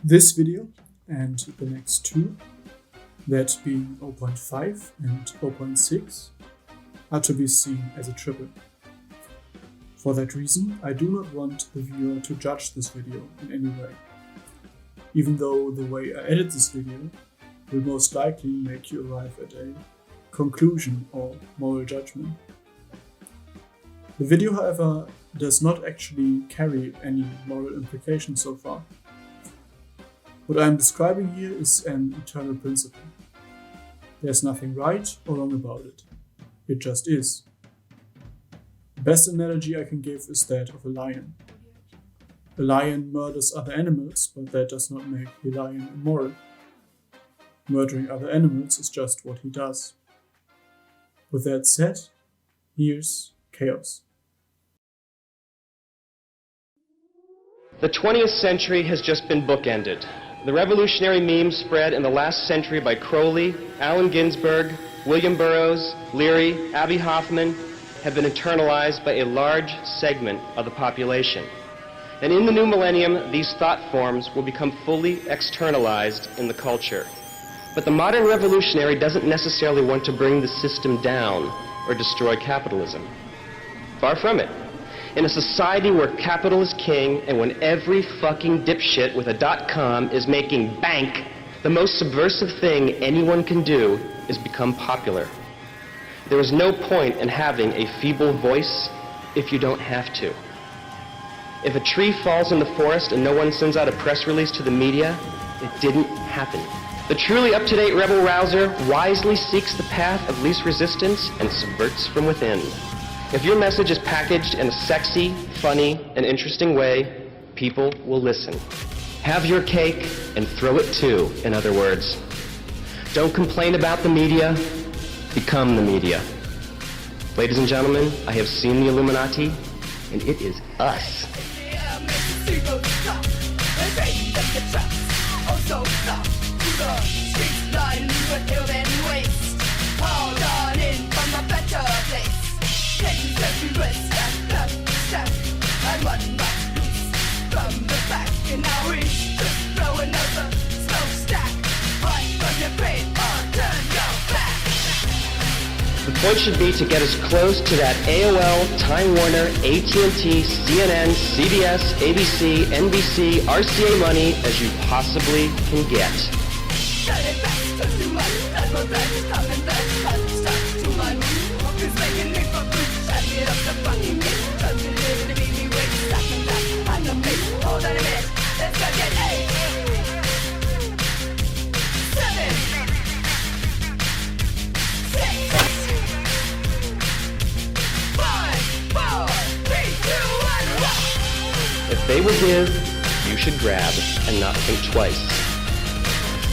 This video and the next two, that being zero point 0.5 and zero point 0.6, are to be seen as a triple. For that reason, I do not want the viewer to judge this video in any way, even though the way I edit this video will most likely make you arrive at a conclusion or moral judgment. The video, however, does not actually carry any moral implications so far. What I am describing here is an eternal principle. There's nothing right or wrong about it. It just is. The best analogy I can give is that of a lion. A lion murders other animals, but that does not make the lion immoral. Murdering other animals is just what he does. With that said, here's chaos. The 20th century has just been bookended. The revolutionary memes spread in the last century by Crowley, Allen Ginsberg, William Burroughs, Leary, Abbie Hoffman have been internalized by a large segment of the population. And in the new millennium, these thought forms will become fully externalized in the culture. But the modern revolutionary doesn't necessarily want to bring the system down or destroy capitalism. Far from it. In a society where capital is king and when every fucking dipshit with a .com is making bank, the most subversive thing anyone can do is become popular. There is no point in having a feeble voice if you don't have to. If a tree falls in the forest and no one sends out a press release to the media, it didn't happen. The truly up-to-date rebel rouser wisely seeks the path of least resistance and subverts from within. If your message is packaged in a sexy, funny, and interesting way, people will listen. Have your cake and throw it too, in other words. Don't complain about the media, become the media. Ladies and gentlemen, I have seen the Illuminati, and it is us. The point should be to get as close to that AOL, Time Warner, AT&T, CNN, CBS, ABC, NBC, RCA money as you possibly can get. If they will give, you should grab and not think twice.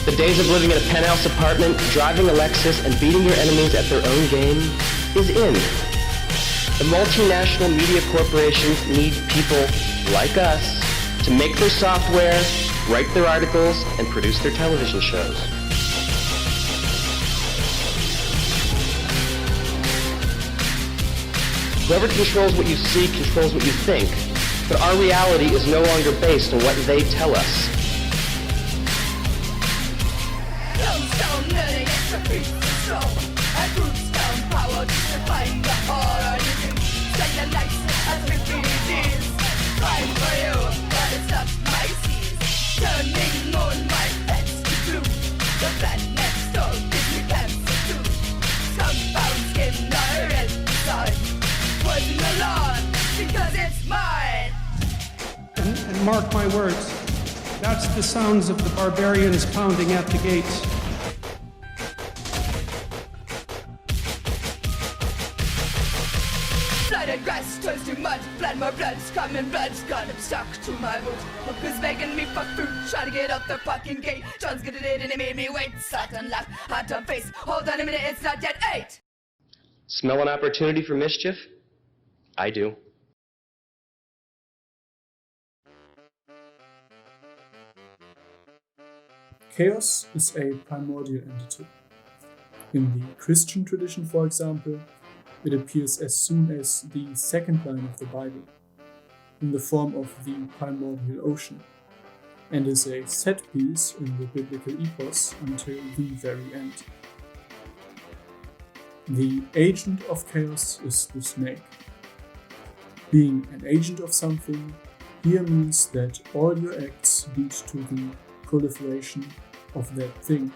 The days of living in a penthouse apartment, driving a Lexus, and beating your enemies at their own game is in. The multinational media corporations need people like us to make their software, write their articles, and produce their television shows. Whoever controls what you see controls what you think, but our reality is no longer based on what they tell us. And mark my words, that's the sounds of the barbarians pounding at the gates. Blood and grass turns to mud, blood, more blood's coming, blood's got him stuck to my boot. Look who's begging me for fruit, trying to get up the fucking gate. John's gonna did it and he made me wait. Satan laugh, hot on face, hold on a minute, it's not yet 8. Smell an opportunity for mischief? I do. Chaos is a primordial entity. In the Christian tradition, for example, it appears as soon as the second line of the Bible, in the form of the primordial ocean. and is a set piece in the biblical epos until the very end. The agent of chaos is the snake. Being an agent of something here means that all your acts lead to the proliferation of that thing.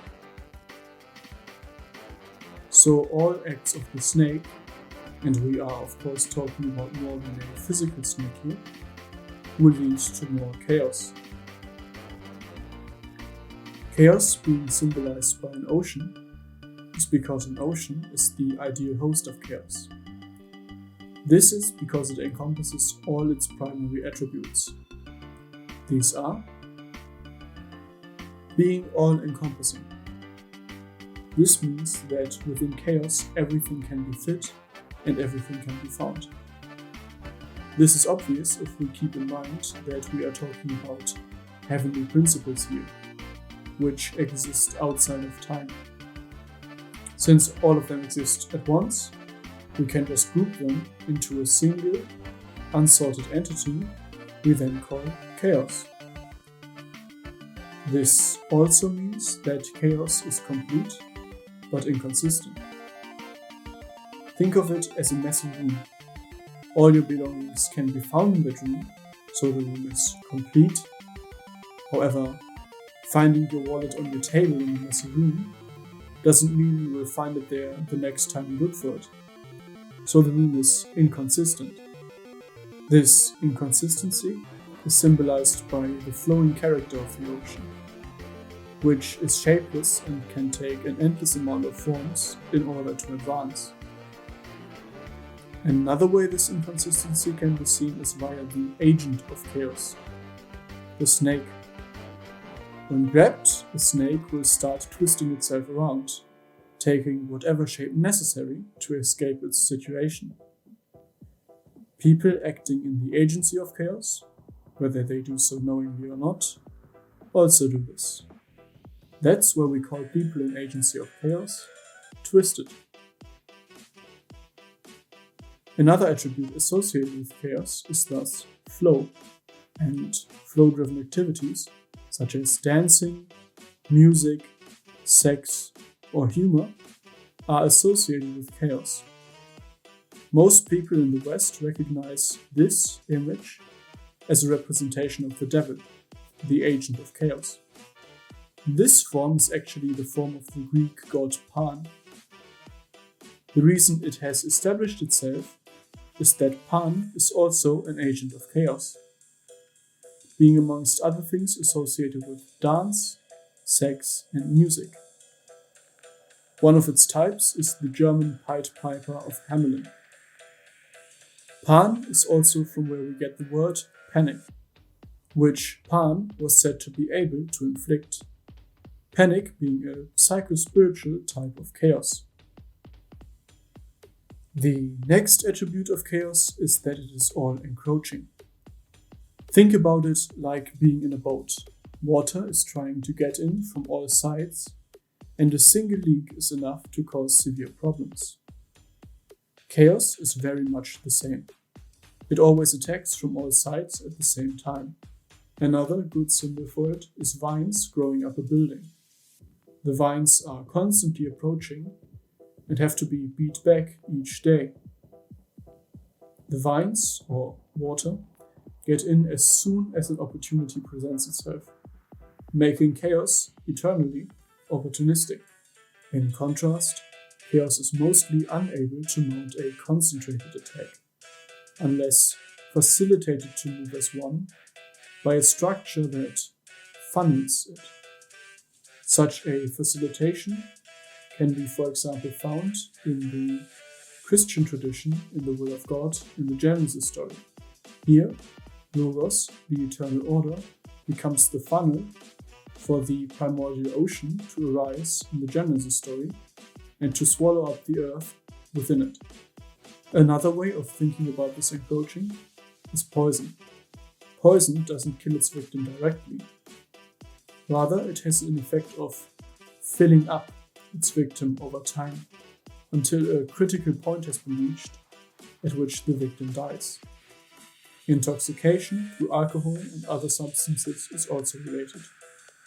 So all acts of the snake, and we are of course talking about more than a physical snake here, will lead to more chaos. Chaos being symbolized by an ocean is because an ocean is the ideal host of chaos. This is because it encompasses all its primary attributes. These are being all-encompassing. This means that within chaos everything can be fit and everything can be found. This is obvious if we keep in mind that we are talking about heavenly principles here, which exist outside of time. Since all of them exist at once, we can just group them into a single, unsorted entity we then call chaos. This also means that chaos is complete, but inconsistent. Think of it as a messy room. All your belongings can be found in that room, so the room is complete. However, finding your wallet on your table in a messy room doesn't mean you will find it there the next time you look for it. So the room is inconsistent. This inconsistency is symbolized by the flowing character of the ocean, which is shapeless and can take an endless amount of forms in order to advance. Another way this inconsistency can be seen is via the agent of chaos, the snake. When grabbed, the snake will start twisting itself around, taking whatever shape necessary to escape its situation. People acting in the agency of chaos, whether they do so knowingly or not, also do this. That's why we call people in agency of chaos twisted. Another attribute associated with chaos is thus flow, and flow-driven activities such as dancing, music, sex, or humor are associated with chaos. Most people in the West recognize this image as a representation of the devil, the agent of chaos. This form is actually the form of the Greek god Pan. The reason it has established itself is that Pan is also an agent of chaos, being amongst other things associated with dance, sex, and music. One of its types is the German Pied Piper of Hamelin. Pan is also from where we get the word panic, which Pan was said to be able to inflict. Panic being a psycho-spiritual type of chaos. The next attribute of chaos is that it is all-encroaching. Think about it like being in a boat. Water is trying to get in from all sides, and a single leak is enough to cause severe problems. Chaos is very much the same. It always attacks from all sides at the same time. Another good symbol for it is vines growing up a building. The vines are constantly approaching and have to be beat back each day. The vines, or water, get in as soon as an opportunity presents itself, making chaos eternally opportunistic. In contrast, chaos is mostly unable to mount a concentrated attack, unless facilitated to move as one by a structure that funnels it. Such a facilitation can be, for example, found in the Christian tradition in the will of God in the Genesis story. Here, Logos, the eternal order, becomes the funnel for the primordial ocean to arise in the Genesis story and to swallow up the earth within it. Another way of thinking about this encroaching is poison. Poison doesn't kill its victim directly. Rather, it has an effect of filling up its victim over time until a critical point has been reached at which the victim dies. Intoxication through alcohol and other substances is also related.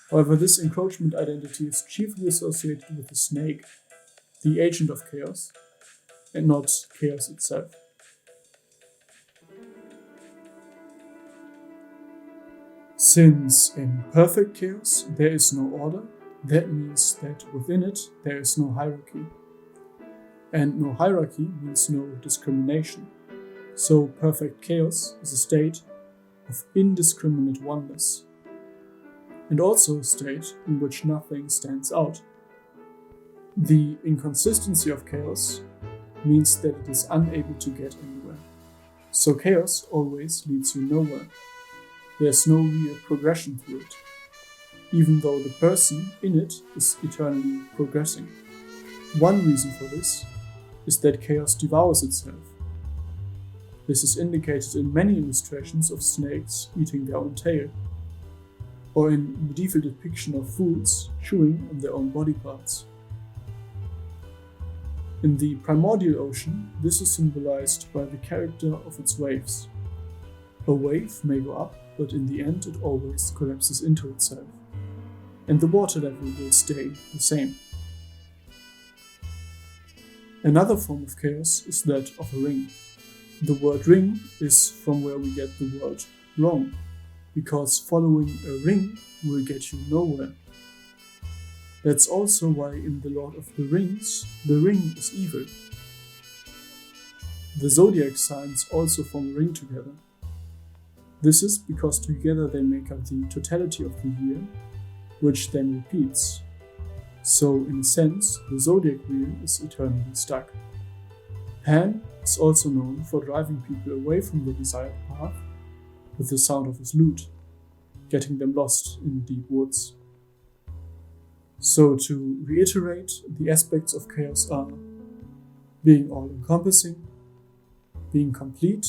However, this encroachment identity is chiefly associated with the snake, the agent of chaos, and not chaos itself. Since in perfect chaos there is no order, that means that within it there is no hierarchy. And no hierarchy means no discrimination. So perfect chaos is a state of indiscriminate oneness, and also a state in which nothing stands out. The inconsistency of chaos means that it is unable to get anywhere. So chaos always leads you nowhere. There's no real progression through it, even though the person in it is eternally progressing. One reason for this is that chaos devours itself. This is indicated in many illustrations of snakes eating their own tail, or in medieval depiction of fools chewing on their own body parts. In the primordial ocean, this is symbolized by the character of its waves. A wave may go up, but in the end it always collapses into itself, and the water level will stay the same. Another form of chaos is that of a ring. The word ring is from where we get the word wrong, because following a ring will get you nowhere. That's also why in The Lord of the Rings, the ring is evil. The zodiac signs also form a ring together. This is because together they make up the totality of the year, which then repeats. So in a sense, the zodiac wheel is eternally stuck. Pan is also known for driving people away from the desired path with the sound of his lute, getting them lost in deep woods. So to reiterate, the aspects of chaos are being all-encompassing, being complete,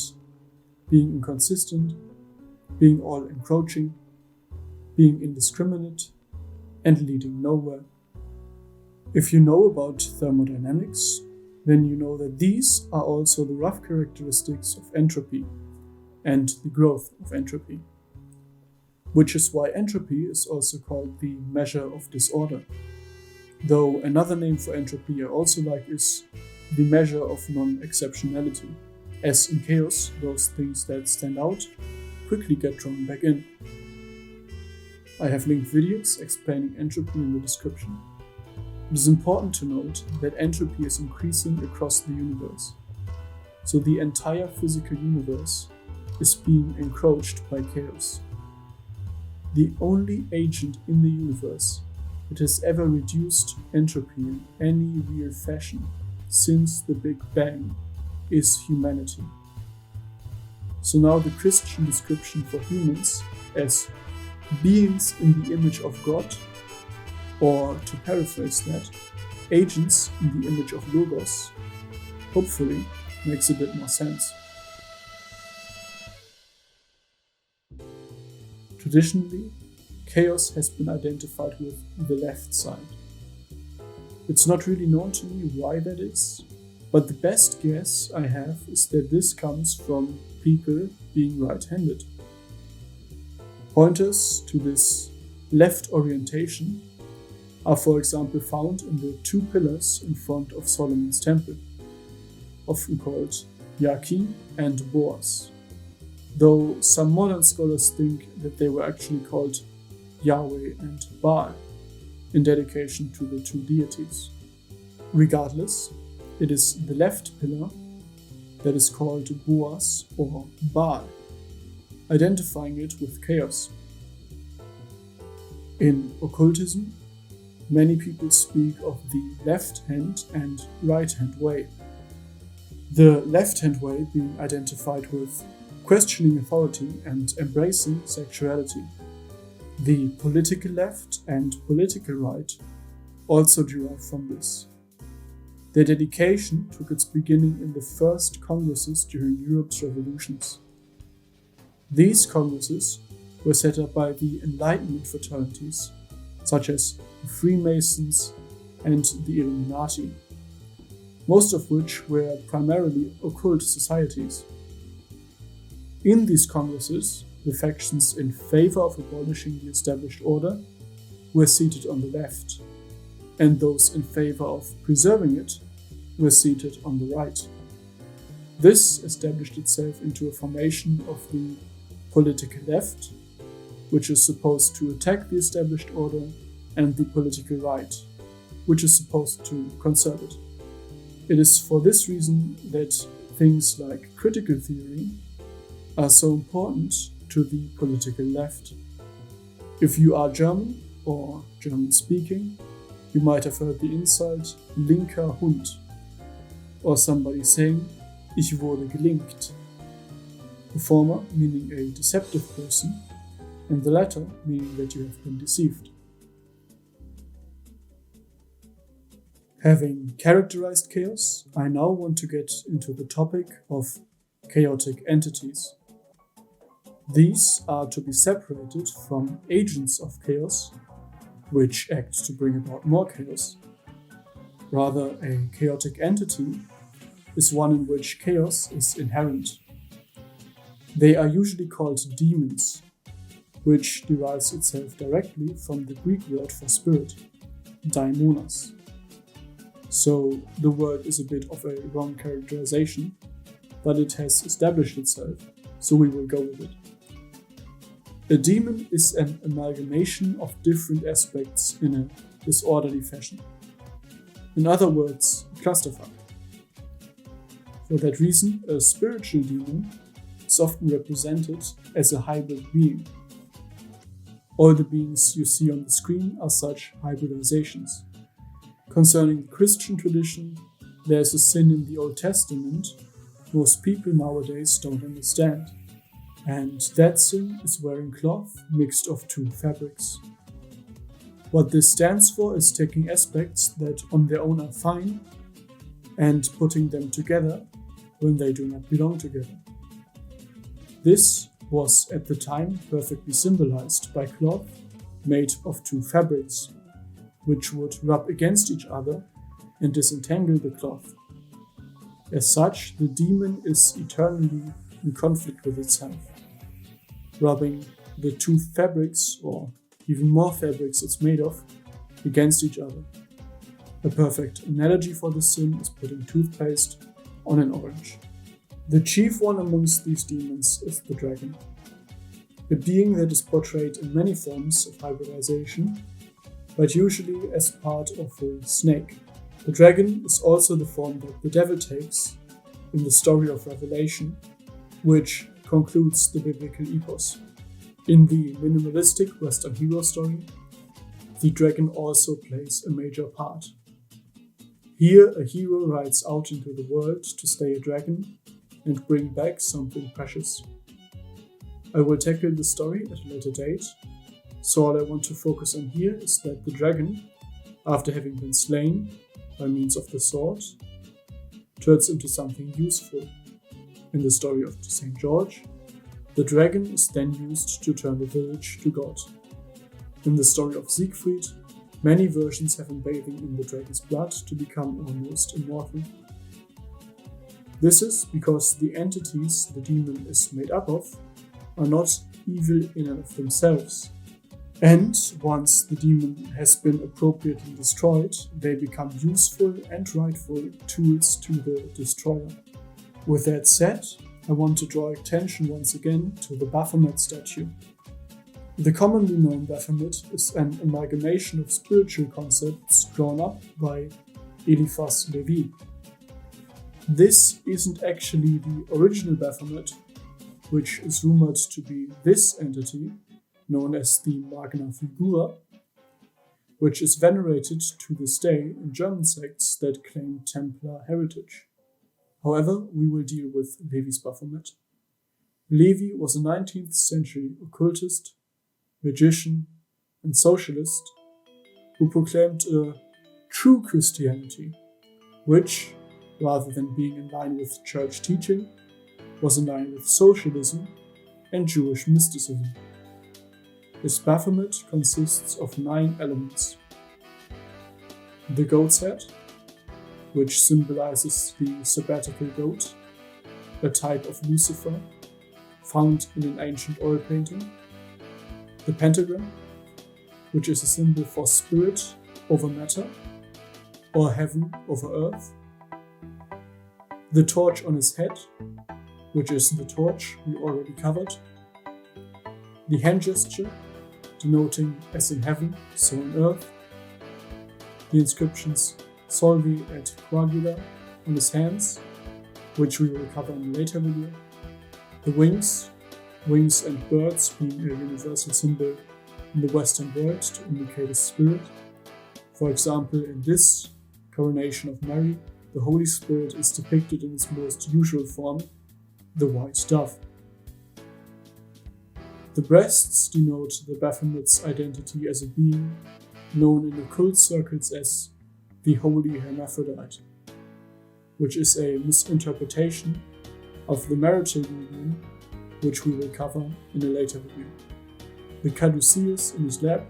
being inconsistent, being all-encroaching, being indiscriminate, and leading nowhere. If you know about thermodynamics, then you know that these are also the rough characteristics of entropy and the growth of entropy, which is why entropy is also called the measure of disorder. Though another name for entropy I also like is the measure of non-exceptionality, as in chaos, those things that stand out quickly get drawn back in. I have linked videos explaining entropy in the description. It is important to note that entropy is increasing across the universe, so the entire physical universe is being encroached by chaos. The only agent in the universe that has ever reduced entropy in any real fashion since the Big Bang is humanity. So now the Christian description for humans as beings in the image of God, or to paraphrase that, agents in the image of Logos, hopefully makes a bit more sense. Traditionally, chaos has been identified with the left side. It's not really known to me why that is, but the best guess I have is that this comes from people being right-handed. Pointers to this left orientation are, for example, found in the two pillars in front of Solomon's temple, often called Yaki and Boaz, though some modern scholars think that they were actually called Yahweh and Baal, in dedication to the two deities. Regardless, it is the left pillar that is called Boaz or Baal, identifying it with chaos. In occultism, many people speak of the left hand and right hand way. The left hand way being identified with questioning authority and embracing sexuality. The political left and political right also derive from this. Their dedication took its beginning in the first congresses during Europe's revolutions. These congresses were set up by the Enlightenment fraternities, such as the Freemasons and the Illuminati, most of which were primarily occult societies. In these congresses, the factions in favor of abolishing the established order were seated on the left, and those in favor of preserving it were seated on the right. This established itself into a formation of the political left, which is supposed to attack the established order, and the political right, which is supposed to conserve it. It is for this reason that things like critical theory are so important to the political left. If you are German or German speaking, you might have heard the insult linker Hund, or somebody saying ich wurde gelinkt. The former meaning a deceptive person, and the latter meaning that you have been deceived. Having characterized chaos, I now want to get into the topic of chaotic entities. These are to be separated from agents of chaos, which act to bring about more chaos. Rather, a chaotic entity is one in which chaos is inherent. They are usually called demons, which derives itself directly from the Greek word for spirit, daimonos. So the word is a bit of a wrong characterization, but it has established itself, so we will go with it. A demon is an amalgamation of different aspects in a disorderly fashion. In other words, a clusterfuck. For that reason, a spiritual demon is often represented as a hybrid being. All the beings you see on the screen are such hybridizations. Concerning the Christian tradition, there is a sin in the Old Testament most people nowadays don't understand. And that sin is wearing cloth mixed of two fabrics. What this stands for is taking aspects that on their own are fine and putting them together when they do not belong together. This was at the time perfectly symbolized by cloth made of two fabrics, which would rub against each other and disentangle the cloth. As such, the demon is eternally in conflict with itself, rubbing the two fabrics, or even more fabrics it's made of, against each other. A perfect analogy for this sin is putting toothpaste on an orange. The chief one amongst these demons is the dragon, a being that is portrayed in many forms of hybridization, but usually as part of a snake. The dragon is also the form that the devil takes in the story of Revelation, which concludes the biblical epos. In the minimalistic Western hero story, the dragon also plays a major part. Here, a hero rides out into the world to slay a dragon and bring back something precious. I will tackle the story at a later date, so all I want to focus on here is that the dragon, after having been slain by means of the sword, turns into something useful. In the story of St. George, the dragon is then used to turn the village to God. In the story of Siegfried, many versions have him bathing in the dragon's blood to become almost immortal. This is because the entities the demon is made up of are not evil in and of themselves, and once the demon has been appropriately destroyed, they become useful and rightful tools to the destroyer. With that said, I want to draw attention once again to the Baphomet statue. The commonly known Baphomet is an amalgamation of spiritual concepts drawn up by Eliphas Levi. This isn't actually the original Baphomet, which is rumored to be this entity, known as the Magna Figura, which is venerated to this day in German sects that claim Templar heritage. However, we will deal with Levi's Baphomet. Levi was a 19th century occultist, magician, and socialist who proclaimed a true Christianity, which, rather than being in line with church teaching, was in line with socialism and Jewish mysticism. His Baphomet consists of 9 elements. The goat's head, which symbolizes the sabbatical goat, a type of Lucifer, found in an ancient oil painting, the pentagram, which is a symbol for spirit over matter, or heaven over earth, the torch on his head, which is the torch we already covered, the hand gesture, denoting as in heaven, so on earth, the inscriptions Solvi et Coagula on his hands, which we will cover in a later video, the wings and birds being a universal symbol in the Western world to indicate a spirit. For example, in this coronation of Mary, the Holy Spirit is depicted in its most usual form, the white dove. The breasts denote the Baphomet's identity as a being known in occult circles as the Holy Hermaphrodite, which is a misinterpretation of the marital union, which we will cover in a later video. The caduceus in his lap,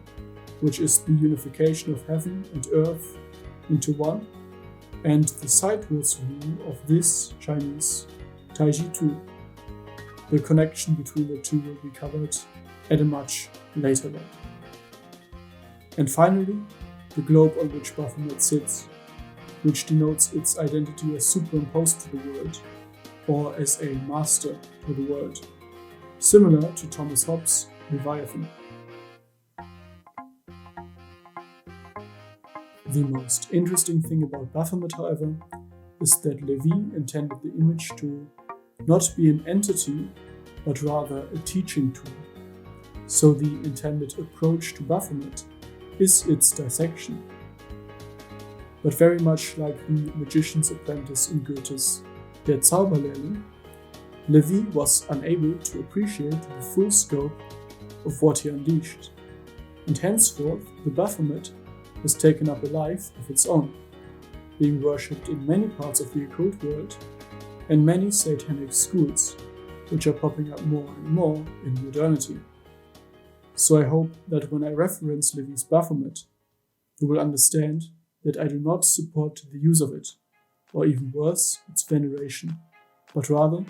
which is the unification of heaven and earth into one, and the sidewards view of this Chinese Taiji Tu. The connection between the two will be covered at a much later level. And finally, the globe on which Baphomet sits, which denotes its identity as superimposed to the world, or as a master to the world, similar to Thomas Hobbes' Leviathan. The most interesting thing about Baphomet, however, is that Levi intended the image to not be an entity, but rather a teaching tool. So the intended approach to Baphomet is its dissection. But very much like the magician's apprentice in Goethe's Der Zauberlehrling, Levi was unable to appreciate the full scope of what he unleashed, and henceforth the Baphomet has taken up a life of its own, being worshipped in many parts of the occult world and many satanic schools, which are popping up more and more in modernity. So I hope that when I reference Levi's Baphomet, you will understand that I do not support the use of it, or even worse, its veneration, but rather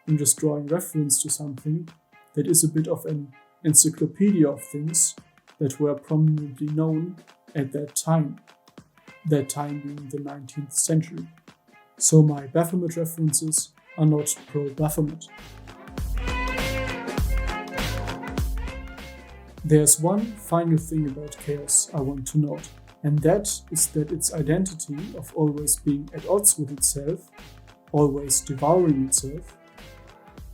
I'm just drawing reference to something that is a bit of an encyclopedia of things that were prominently known at that time being the 19th century. So my Baphomet references are not pro-Baphomet. There's one final thing about chaos I want to note, and that is that its identity of always being at odds with itself, always devouring itself,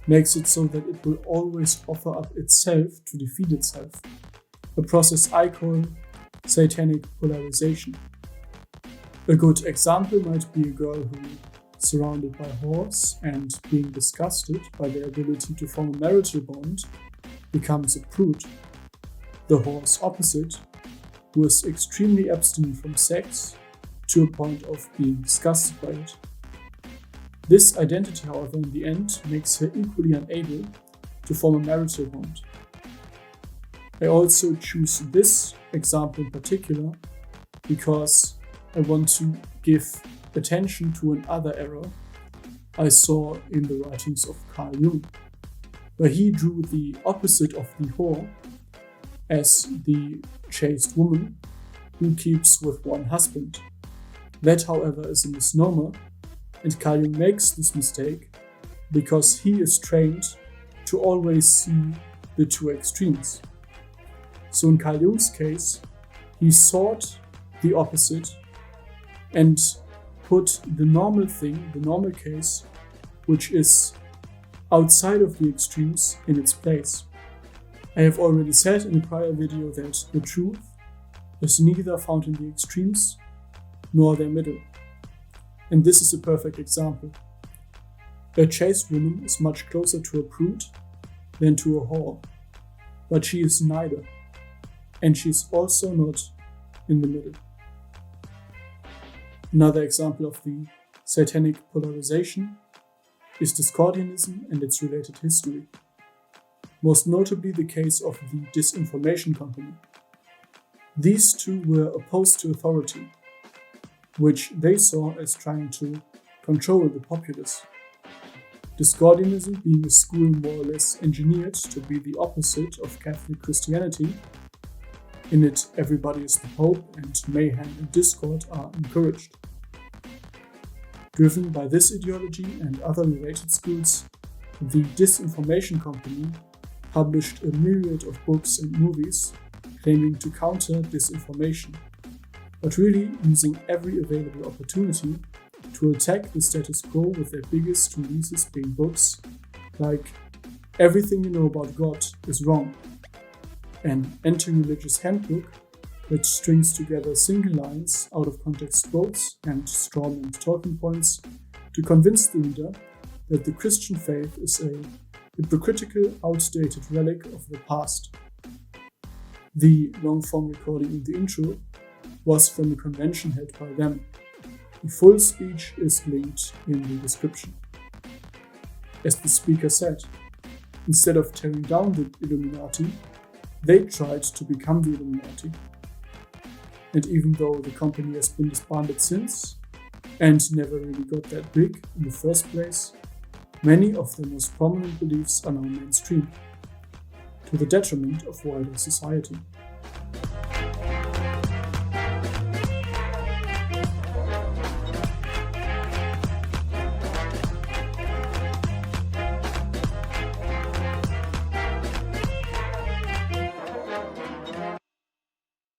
makes it so that it will always offer up itself to defeat itself, a process I call satanic polarization. A good example might be a girl who, surrounded by whores and being disgusted by their ability to form a marital bond, becomes a prude. The whore's opposite, who is extremely abstinent from sex to a point of being disgusted by it. This identity, however, in the end makes her equally unable to form a marital bond. I also choose this example in particular because I want to give attention to another error I saw in the writings of Carl Jung, where he drew the opposite of the whore as the chaste woman who keeps with one husband. That, however, is a misnomer, and Carl Jung makes this mistake because he is trained to always see the two extremes. So in Carl Jung's case, he sought the opposite and put the normal thing, the normal case, which is outside of the extremes, in its place. I have already said in a prior video that the truth is neither found in the extremes nor their middle. And this is a perfect example. A chaste woman is much closer to a prude than to a whore, but she is neither, and she is also not in the middle. Another example of the satanic polarization is Discordianism and its related history, most notably the case of the Disinformation Company. These two were opposed to authority, which they saw as trying to control the populace. Discordianism being a school more or less engineered to be the opposite of Catholic Christianity. In it, everybody is the Pope, and mayhem and discord are encouraged. Driven by this ideology and other related schools, the Disinformation Company published a myriad of books and movies claiming to counter disinformation, but really using every available opportunity to attack the status quo, with their biggest releases being books like Everything You Know About God is Wrong, an anti-religious handbook which strings together single lines, out of context quotes, and strawman talking points to convince the reader that the Christian faith is a hypocritical, outdated relic of the past. The long-form recording in the intro was from a convention held by them. The full speech is linked in the description. As the speaker said, instead of tearing down the Illuminati, they tried to become the Illuminati. And even though the company has been disbanded since, and never really got that big in the first place, many of their most prominent beliefs are now mainstream, to the detriment of wider society.